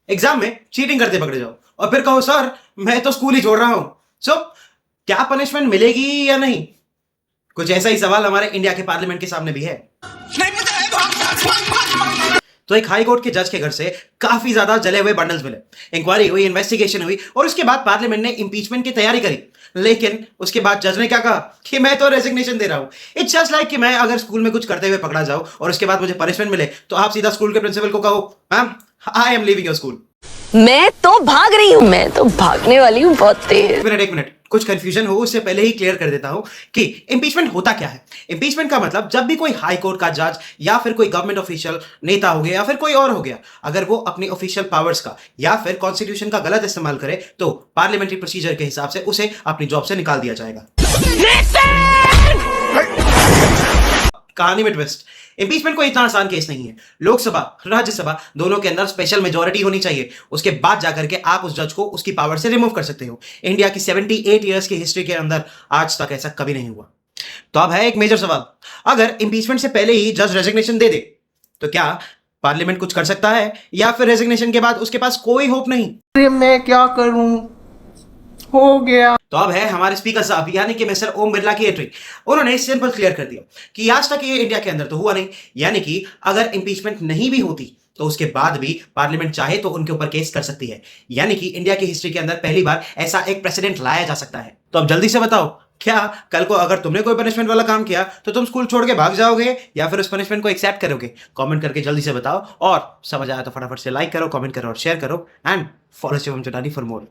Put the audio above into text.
Exam में cheating करते पकड़े जाओ और फिर कहो सर मैं तो स्कूल ही छोड़ रहा हूं। सो क्या पनिशमेंट मिलेगी या नहीं? कुछ ऐसा ही सवाल हमारे इंडिया के पार्लियामेंट के सामने भी है। तो एक हाई कोर्ट के जज के घर से काफी ज्यादा जले हुए बंडल्स मिले, इंक्वायरी हुई, इन्वेस्टिगेशन हुई और उसके बाद पार्लियामेंट ने इंपीचमेंट की तैयारी करी। लेकिन उसके बाद जज ने क्या कहा कि मैं तो रेजिग्नेशन दे रहा हूं। इट्स जस्ट लाइक कि मैं अगर स्कूल में कुछ करते हुए पकड़ा जाऊं और उसके बाद मुझे पनिशमेंट मिले तो आप सीधा स्कूल के प्रिंसिपल को कहो I am leaving your school. मैं तो भाग रही हूँ, मैं तो भागने वाली हूँ बहुत तेज। एक मिनट कुछ कंफ्यूजन हो उससे पहले ही क्लियर कर देता हूं कि इंपीचमेंट होता क्या है। इंपीचमेंट का मतलब जब भी कोई हाई कोर्ट का जज या फिर कोई गवर्नमेंट ऑफिशियल, नेता हो गया या फिर कोई और हो गया, अगर वो अपनी ऑफिशियल पावर्स का या फिर कॉन्स्टिट्यूशन का गलत इस्तेमाल करे तो पार्लियामेंट्री प्रोसीजर के हिसाब से उसे अपनी जॉब से निकाल दिया जाएगा। कहानी में ट्विस्ट, इंपीचमेंट कोई इतना आसान केस नहीं है। लोकसभा, राज्यसभा दोनों के अंदर स्पेशल मेजॉरिटी होनी चाहिए, उसके बाद जाकर के आप उस जज को उसकी पावर से रिमूव कर सकते हो। इंडिया की 78 ईयर्स की हिस्ट्री के अंदर आज तक ऐसा कभी नहीं हुआ। तो अब है एक मेजर सवाल, अगर इंपीचमेंट से पहले ही जज रेजिग्नेशन दे दे तो क्या पार्लियामेंट कुछ कर सकता है या फिर रेजिग्नेशन के बाद उसके पास कोई होप नहीं? मैं क्या करूं, हो गया। तो अब है हमारे स्पीकर साहब यानी कि मिस्टर ओम बिरला की एंट्री। उन्होंने सिंपल क्लियर कर दिया कि आज तक ये इंडिया के अंदर तो हुआ नहीं, यानी कि अगर इंपीचमेंट नहीं भी होती तो उसके बाद भी पार्लियामेंट चाहे तो उनके ऊपर केस कर सकती है, यानी कि इंडिया की हिस्ट्री के अंदर पहली बार ऐसा एक प्रेसिडेंट लाया जा सकता है। तो अब जल्दी से बताओ, क्या कल को अगर तुमने कोई पनिशमेंट वाला काम किया तो तुम स्कूल छोड़ के भाग जाओगे या फिर उस पनिशमेंट को एक्सेप्ट करोगे? कमेंट करके जल्दी से बताओ और समझ आया तो फटाफट से लाइक करो, कमेंट करो और शेयर करो and follow Shivam Chatani for more.